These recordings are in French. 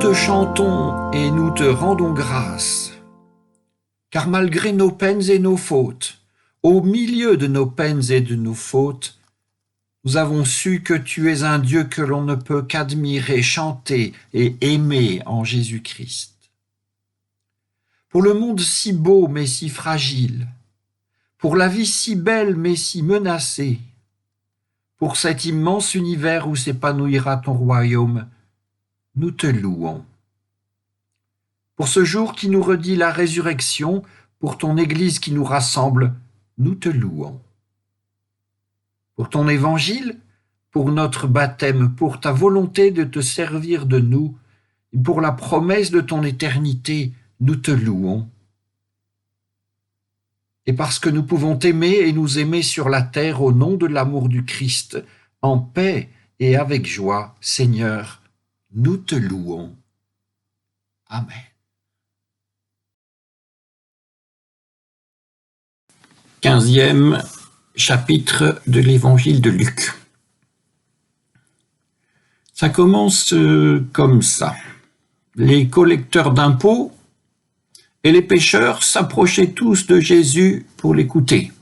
te chantons et nous te rendons grâce, car malgré nos peines et nos fautes, au milieu de nos peines et de nos fautes, nous avons su que tu es un Dieu que l'on ne peut qu'admirer, chanter et aimer en Jésus-Christ. Pour le monde si beau mais si fragile, pour la vie si belle mais si menacée, pour cet immense univers où s'épanouira ton royaume, nous te louons. Pour ce jour qui nous redit la résurrection, pour ton Église qui nous rassemble, nous te louons. Pour ton évangile, pour notre baptême, pour ta volonté de te servir de nous, et pour la promesse de ton éternité, nous te louons. Et parce que nous pouvons t'aimer et nous aimer sur la terre au nom de l'amour du Christ, en paix et avec joie, Seigneur, nous te louons. Amen. Quinzième chapitre de l'évangile de Luc. Ça commence comme ça. Les collecteurs d'impôts et les pécheurs s'approchaient tous de Jésus pour l'écouter.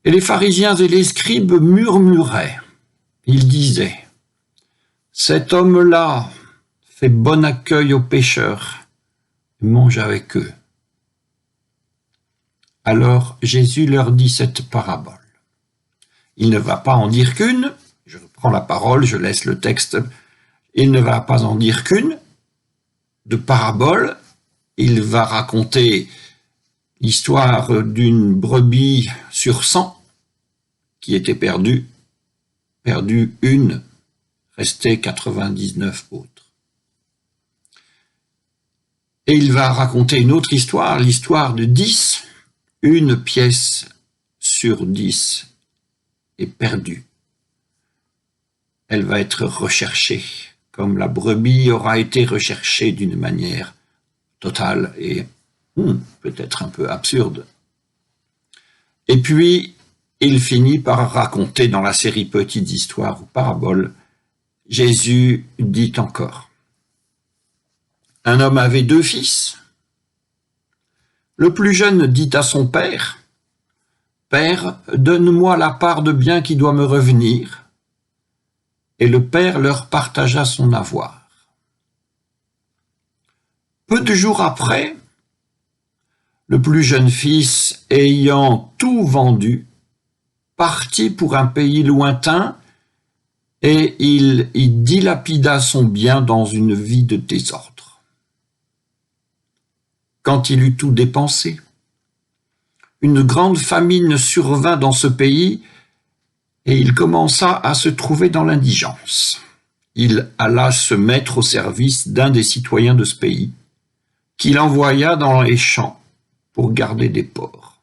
Et les pharisiens et les scribes murmuraient. Ils disaient : « Cet homme-là fait bon accueil aux pécheurs et mange avec eux. » Alors Jésus leur dit cette parabole. Il ne va pas en dire qu'une, je reprends la parole, je laisse le texte, il ne va pas en dire qu'une de parabole, il va raconter l'histoire d'une brebis sur 100 qui était perdue une, restait 99 autres. Et il va raconter une autre histoire, l'histoire de 10, une pièce sur 10 est perdue. Elle va être recherchée, comme la brebis aura été recherchée d'une manière totale et peut-être un peu absurde. Et puis, il finit par raconter dans la série Petites histoires ou paraboles, Jésus dit encore : un homme avait 2 fils. Le plus jeune dit à son père : « Père, donne-moi la part de bien qui doit me revenir. » Et le père leur partagea son avoir. Peu de jours après, le plus jeune fils, ayant tout vendu, partit pour un pays lointain et il y dilapida son bien dans une vie de désordre. Quand il eut tout dépensé, une grande famine survint dans ce pays et il commença à se trouver dans l'indigence. Il alla se mettre au service d'un des citoyens de ce pays, qu'il envoya dans les champs pour garder des porcs.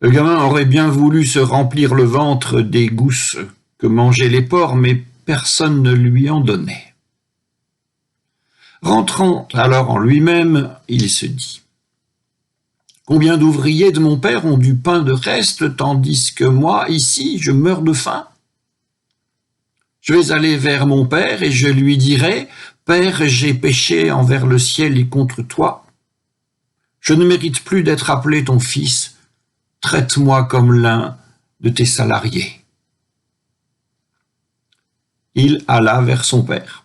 Le gamin aurait bien voulu se remplir le ventre des gousses que mangeaient les porcs, mais personne ne lui en donnait. Rentrant alors en lui-même, il se dit : « Combien d'ouvriers de mon père ont du pain de reste, tandis que moi, ici, je meurs de faim ? Je vais aller vers mon père et je lui dirai : Père, j'ai péché envers le ciel et contre toi. Je ne mérite plus d'être appelé ton fils. Traite-moi comme l'un de tes salariés. » Il alla vers son père.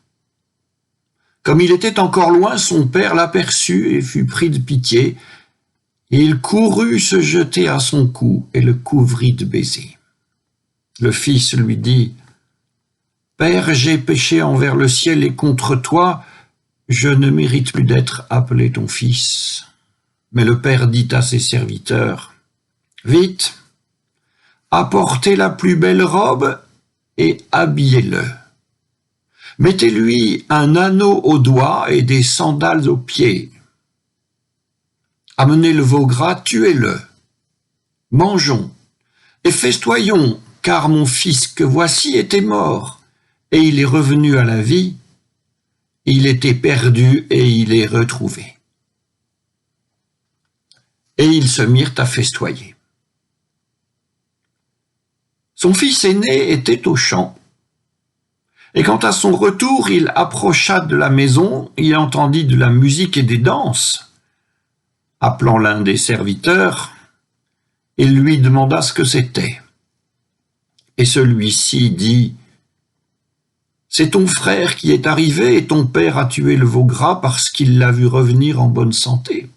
Comme il était encore loin, son père l'aperçut et fut pris de pitié. Et il courut se jeter à son cou et le couvrit de baisers. Le fils lui dit : « Père, j'ai péché envers le ciel et contre toi, je ne mérite plus d'être appelé ton fils. » Mais le père dit à ses serviteurs : « Vite, apportez la plus belle robe et habillez-le. Mettez-lui un anneau au doigt et des sandales aux pieds. Amenez le veau gras, tuez-le. Mangeons et festoyons, car mon fils que voici était mort, et il est revenu à la vie. Il était perdu et il est retrouvé. » Et ils se mirent à festoyer. Son fils aîné était au champ. Et quand à son retour il approcha de la maison, il entendit de la musique et des danses. Appelant l'un des serviteurs, il lui demanda ce que c'était. Et celui-ci dit « C'est ton frère qui est arrivé et ton père a tué le veau gras parce qu'il l'a vu revenir en bonne santé. »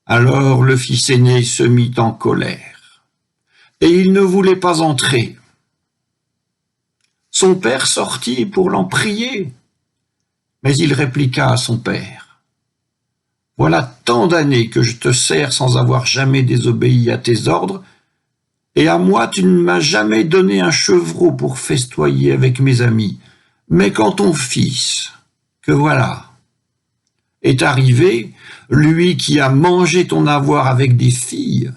Alors le fils aîné se mit en colère, et il ne voulait pas entrer. Son père sortit pour l'en prier, mais il répliqua à son père, « Voilà tant d'années que je te sers sans avoir jamais désobéi à tes ordres, et à moi tu ne m'as jamais donné un chevreau pour festoyer avec mes amis. Mais quand ton fils, que voilà, est arrivé, lui qui a mangé ton avoir avec des filles,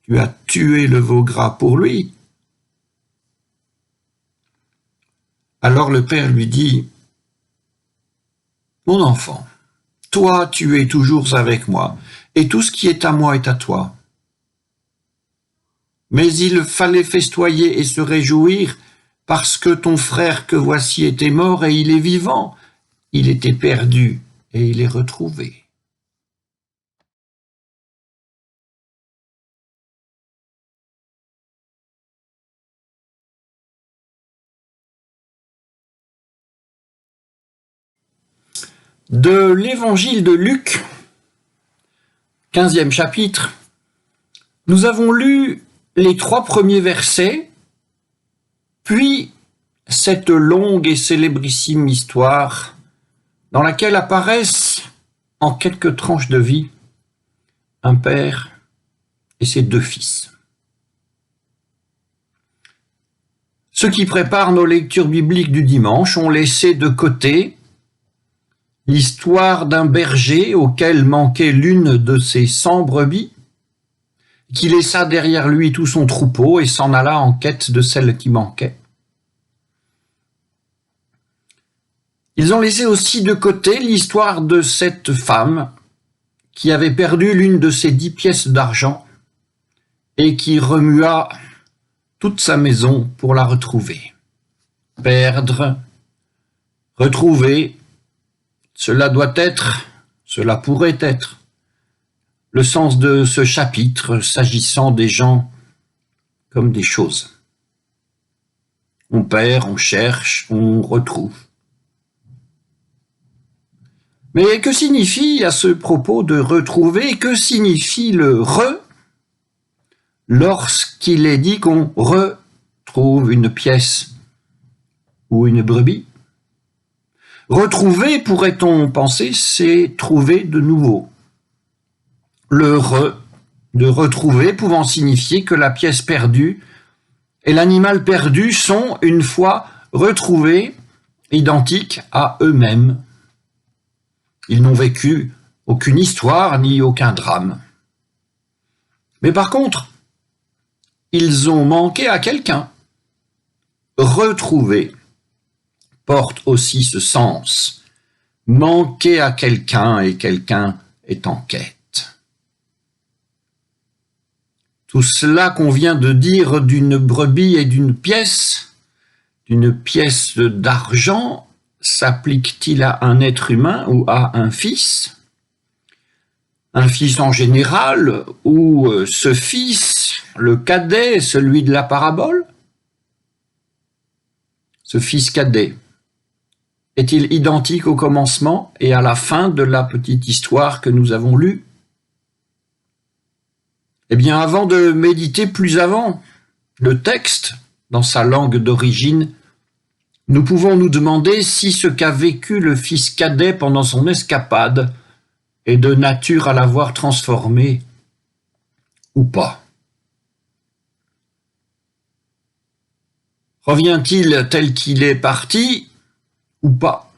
tu as tué le veau gras pour lui. » Alors le père lui dit, « Mon enfant, toi tu es toujours avec moi, et tout ce qui est à moi est à toi. Mais il fallait festoyer et se réjouir parce que ton frère que voici était mort et il est vivant. Il était perdu et il est retrouvé. » De l'évangile de Luc, 15e chapitre, nous avons lu les 3 premiers versets, puis cette longue et célébrissime histoire dans laquelle apparaissent en quelques tranches de vie un père et ses 2 fils. Ceux qui préparent nos lectures bibliques du dimanche ont laissé de côté l'histoire d'un berger auquel manquait l'une de ses 100 brebis, qui laissa derrière lui tout son troupeau et s'en alla en quête de celle qui manquait. Ils ont laissé aussi de côté l'histoire de cette femme qui avait perdu l'une de ses 10 pièces d'argent et qui remua toute sa maison pour la retrouver. Perdre, retrouver, cela pourrait être le sens de ce chapitre s'agissant des gens comme des choses. On perd, on cherche, on retrouve. Mais que signifie à ce propos de retrouver, que signifie le « re » lorsqu'il est dit qu'on retrouve une pièce ou une brebis? Retrouver, pourrait-on penser, c'est trouver de nouveau. Le de retrouver pouvant signifier que la pièce perdue et l'animal perdu sont, une fois retrouvés, identiques à eux-mêmes. Ils n'ont vécu aucune histoire ni aucun drame. Mais par contre, ils ont manqué à quelqu'un. Retrouver porte aussi ce sens. Manquer à quelqu'un et quelqu'un est en quête. Tout cela qu'on vient de dire d'une brebis et d'une pièce d'argent, s'applique-t-il à un être humain ou à un fils? Un fils en général, ou ce fils, le cadet, celui de la parabole? Ce fils cadet, est-il identique au commencement et à la fin de la petite histoire que nous avons lue? Eh bien, avant de méditer plus avant le texte dans sa langue d'origine, nous pouvons nous demander si ce qu'a vécu le fils cadet pendant son escapade est de nature à l'avoir transformé ou pas. Revient-il tel qu'il est parti ou pas?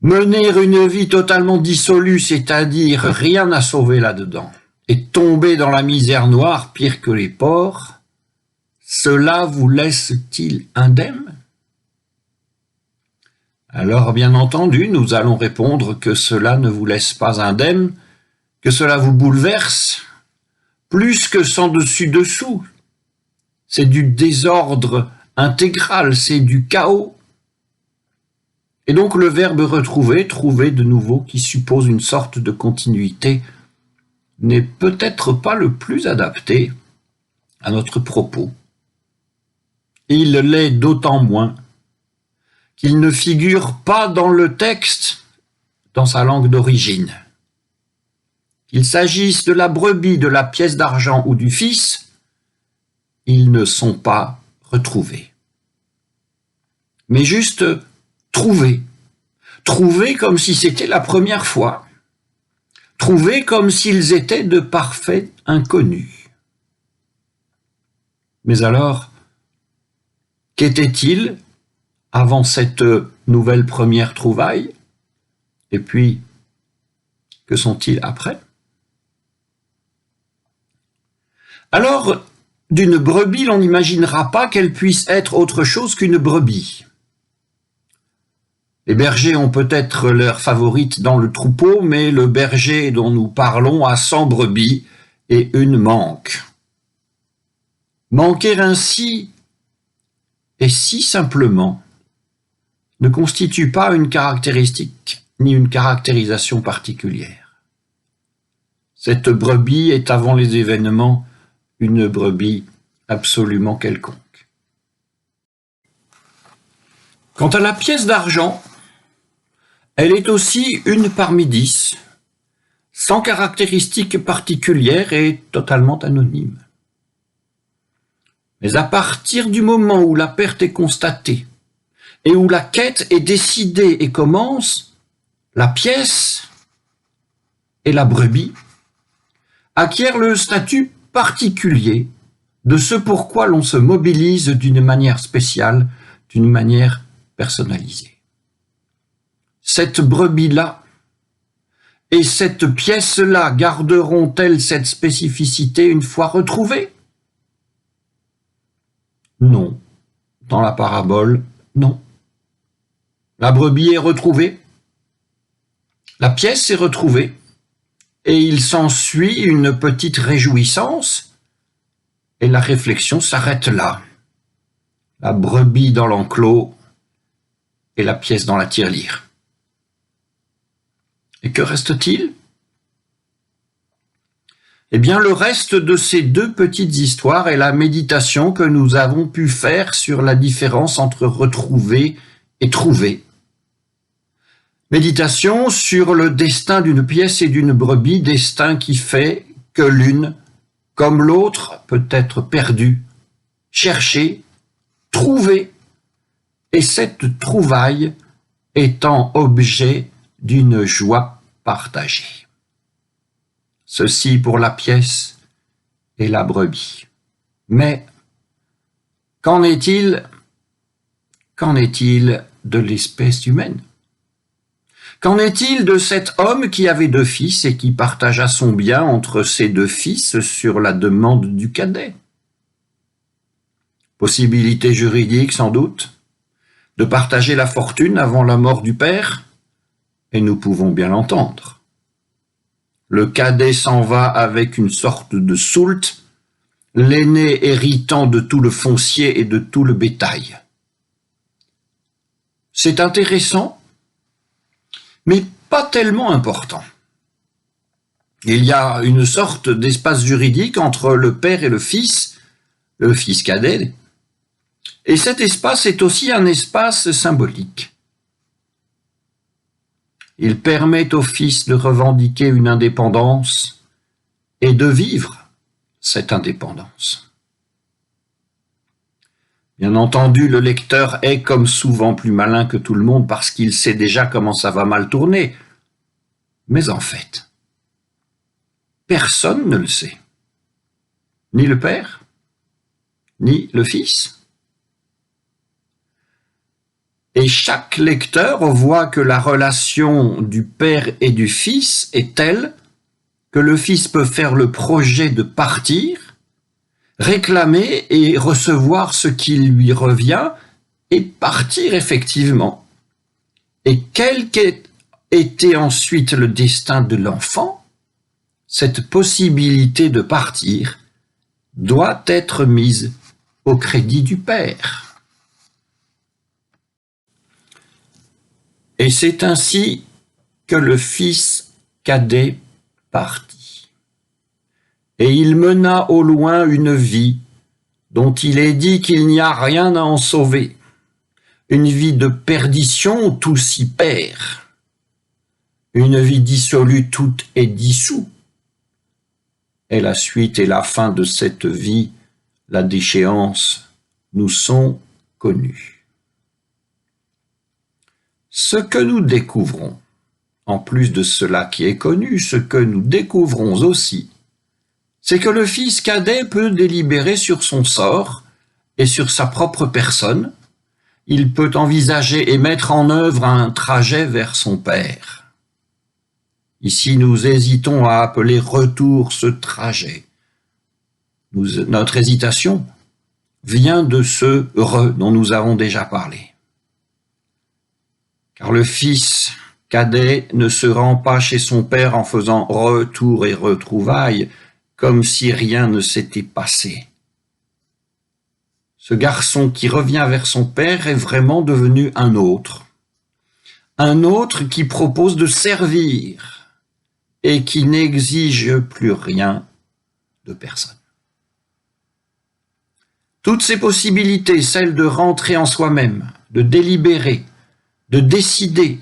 Mener une vie totalement dissolue, c'est-à-dire rien à sauver là-dedans, et tomber dans la misère noire pire que les porcs, cela vous laisse-t-il indemne? Alors, bien entendu, nous allons répondre que cela ne vous laisse pas indemne, que cela vous bouleverse, plus que sans dessus-dessous. c'est du désordre intégral, c'est du chaos. Et donc le verbe retrouver, trouver de nouveau, qui suppose une sorte de continuité, n'est peut-être pas le plus adapté à notre propos. Il l'est d'autant moins qu'il ne figure pas dans le texte dans sa langue d'origine. Qu'il s'agisse de la brebis, de la pièce d'argent ou du fils, ils ne sont pas retrouvés. Mais juste trouvés. Trouvés comme si c'était la première fois. Trouvés comme s'ils étaient de parfaits inconnus. Mais alors, qu'étaient-ils avant cette nouvelle première trouvaille? Et puis, que sont-ils après? Alors, d'une brebis, l'on n'imaginera pas qu'elle puisse être autre chose qu'une brebis. Les bergers ont peut-être leur favorite dans le troupeau, mais le berger dont nous parlons a 100 brebis et une manque. Manquer ainsi, et si simplement, ne constitue pas une caractéristique ni une caractérisation particulière. Cette brebis est avant les événements une brebis absolument quelconque. Quant à la pièce d'argent, elle est aussi une parmi 10, sans caractéristique particulière et totalement anonyme. Mais à partir du moment où la perte est constatée et où la quête est décidée et commence, la pièce et la brebis acquièrent le statut particulier de ce pourquoi l'on se mobilise d'une manière spéciale, d'une manière personnalisée. Cette brebis-là et cette pièce-là garderont-elles cette spécificité une fois retrouvée? Non. Dans la parabole, non. La brebis est retrouvée, la pièce est retrouvée, et il s'ensuit une petite réjouissance, et la réflexion s'arrête là. La brebis dans l'enclos et la pièce dans la tirelire. Et que reste-t-il? Eh bien, le reste de ces deux petites histoires est la méditation que nous avons pu faire sur la différence entre retrouver et trouver. Méditation sur le destin d'une pièce et d'une brebis, destin qui fait que l'une, comme l'autre, peut être perdue, cherchée, trouvée, et cette trouvaille étant objet d'une joie partagée. Ceci pour la pièce et la brebis. Mais qu'en est-il de l'espèce humaine? Qu'en est-il de cet homme qui avait 2 fils et qui partagea son bien entre ses 2 fils sur la demande du cadet? Possibilité juridique sans doute, de partager la fortune avant la mort du père, et nous pouvons bien l'entendre. Le cadet s'en va avec une sorte de soult, l'aîné héritant de tout le foncier et de tout le bétail. C'est intéressant, mais pas tellement important. Il y a une sorte d'espace juridique entre le père et le fils cadet, et cet espace est aussi un espace symbolique. Il permet au fils de revendiquer une indépendance et de vivre cette indépendance. Bien entendu, le lecteur est comme souvent plus malin que tout le monde parce qu'il sait déjà comment ça va mal tourner. Mais en fait, personne ne le sait. Ni le père, ni le fils. Et chaque lecteur voit que la relation du père et du fils est telle que le fils peut faire le projet de partir, réclamer et recevoir ce qui lui revient et partir effectivement. Et quel qu'ait été ensuite le destin de l'enfant, cette possibilité de partir doit être mise au crédit du Père. Et c'est ainsi que le fils cadet partit. Et il mena au loin une vie dont il est dit qu'il n'y a rien à en sauver, une vie de perdition où tout s'y perd, une vie dissolue, tout est dissous. Et la suite et la fin de cette vie, la déchéance, nous sont connus. Ce que nous découvrons, en plus de cela qui est connu, ce que nous découvrons aussi, c'est que le fils cadet peut délibérer sur son sort et sur sa propre personne. Il peut envisager et mettre en œuvre un trajet vers son père. Ici, nous hésitons à appeler retour ce trajet. Notre hésitation vient de ce « re » dont nous avons déjà parlé. Car le fils cadet ne se rend pas chez son père en faisant retour et retrouvailles, comme si rien ne s'était passé. Ce garçon qui revient vers son père est vraiment devenu un autre qui propose de servir et qui n'exige plus rien de personne. Toutes ces possibilités, celles de rentrer en soi-même, de délibérer, de décider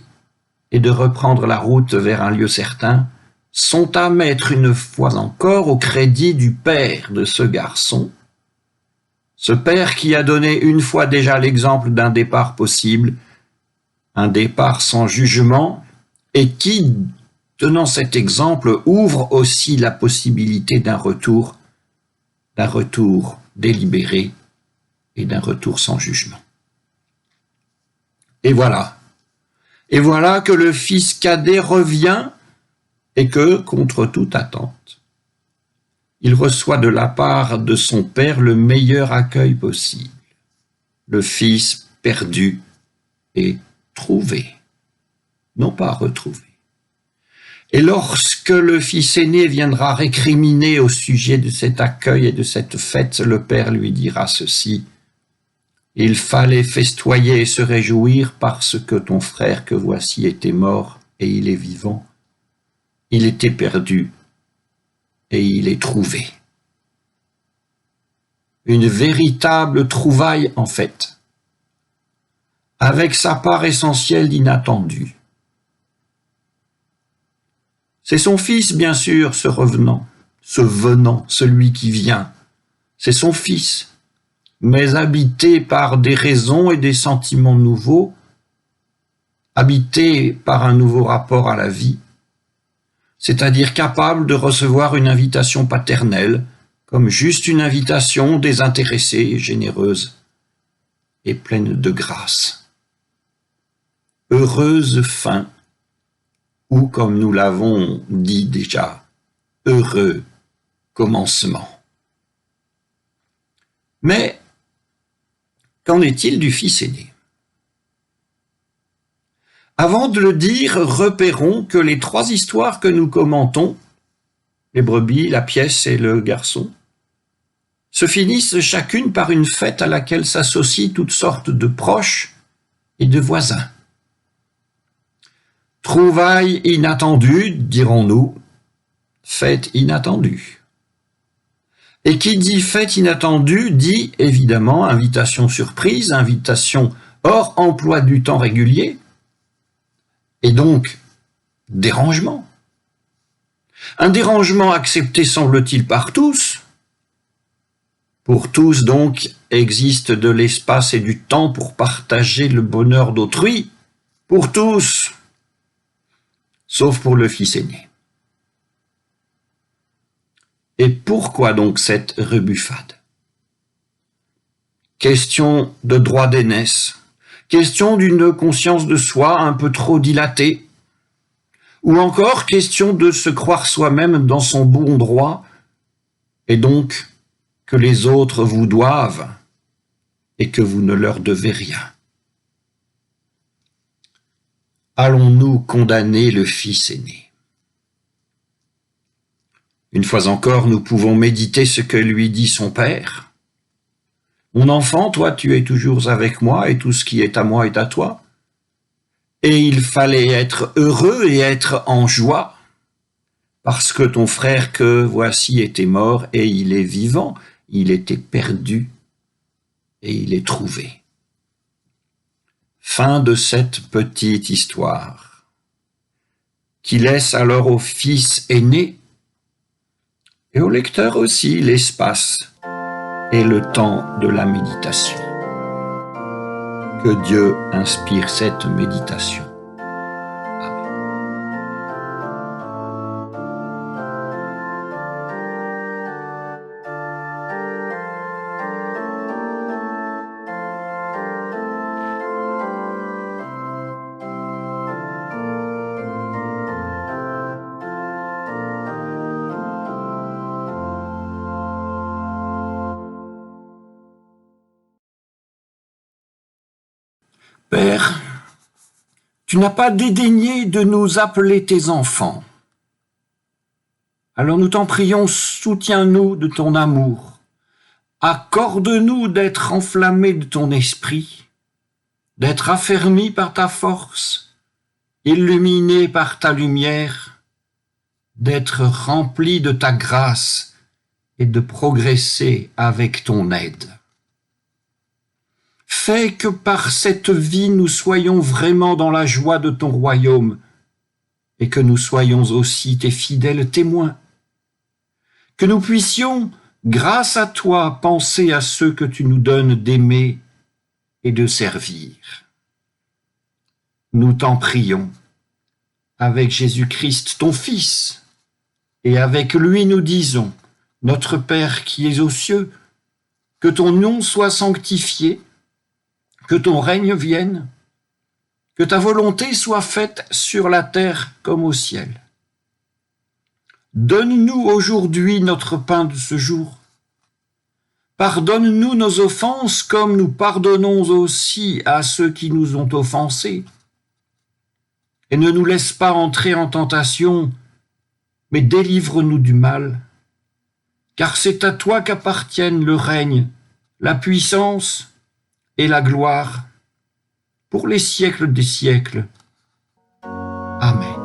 et de reprendre la route vers un lieu certain, sont à mettre une fois encore au crédit du père de ce garçon, ce père qui a donné une fois déjà l'exemple d'un départ possible, un départ sans jugement, et qui, tenant cet exemple, ouvre aussi la possibilité d'un retour délibéré et d'un retour sans jugement. Et voilà que le fils cadet revient et que, contre toute attente, il reçoit de la part de son père le meilleur accueil possible. Le fils perdu et trouvé, non pas retrouvé. Et lorsque le fils aîné viendra récriminer au sujet de cet accueil et de cette fête, le père lui dira ceci: « Il fallait festoyer et se réjouir parce que ton frère que voici était mort et il est vivant. Il était perdu et il est trouvé. » Une véritable trouvaille en fait, avec sa part essentielle d'inattendu. C'est son fils, bien sûr, ce revenant, ce venant, celui qui vient. C'est son fils, mais habité par des raisons et des sentiments nouveaux, habité par un nouveau rapport à la vie, c'est-à-dire capable de recevoir une invitation paternelle comme juste une invitation désintéressée et généreuse et pleine de grâce. Heureuse fin, ou comme nous l'avons dit déjà, heureux commencement. Mais qu'en est-il du fils aîné? Avant de le dire, repérons que les trois histoires que nous commentons, les brebis, la pièce et le garçon, se finissent chacune par une fête à laquelle s'associent toutes sortes de proches et de voisins. Trouvailles inattendues, dirons-nous, fête inattendue. Et qui dit fête inattendue dit évidemment invitation surprise, invitation hors emploi du temps régulier, et donc dérangement. Un dérangement accepté semble-t-il par tous. Pour tous donc existe de l'espace et du temps pour partager le bonheur d'autrui, pour tous, sauf pour le fils aîné. Et pourquoi donc cette rebuffade? Question de droit d'aînesse, question d'une conscience de soi un peu trop dilatée, ou encore question de se croire soi-même dans son bon droit, et donc que les autres vous doivent et que vous ne leur devez rien. Allons-nous condamner le fils aîné? Une fois encore, nous pouvons méditer ce que lui dit son père. Mon enfant, toi, tu es toujours avec moi et tout ce qui est à moi est à toi. Et il fallait être heureux et être en joie parce que ton frère que voici était mort et il est vivant, il était perdu et il est trouvé. Fin de cette petite histoire qui laisse alors au fils aîné et au lecteur aussi l'espace et le temps de la méditation. Que Dieu inspire cette méditation. Père, tu n'as pas dédaigné de nous appeler tes enfants. Alors nous t'en prions, soutiens-nous de ton amour. Accorde-nous d'être enflammés de ton esprit, d'être affermis par ta force, illuminés par ta lumière, d'être remplis de ta grâce et de progresser avec ton aide. Fais que par cette vie nous soyons vraiment dans la joie de ton royaume et que nous soyons aussi tes fidèles témoins. Que nous puissions, grâce à toi, penser à ceux que tu nous donnes d'aimer et de servir. Nous t'en prions, avec Jésus-Christ, ton Fils, et avec lui nous disons, notre Père qui es aux cieux, que ton nom soit sanctifié, que ton règne vienne, que ta volonté soit faite sur la terre comme au ciel. Donne-nous aujourd'hui notre pain de ce jour. Pardonne-nous nos offenses comme nous pardonnons aussi à ceux qui nous ont offensés. Et ne nous laisse pas entrer en tentation, mais délivre-nous du mal. Car c'est à toi qu'appartiennent le règne, la puissance et la gloire pour les siècles des siècles. Amen.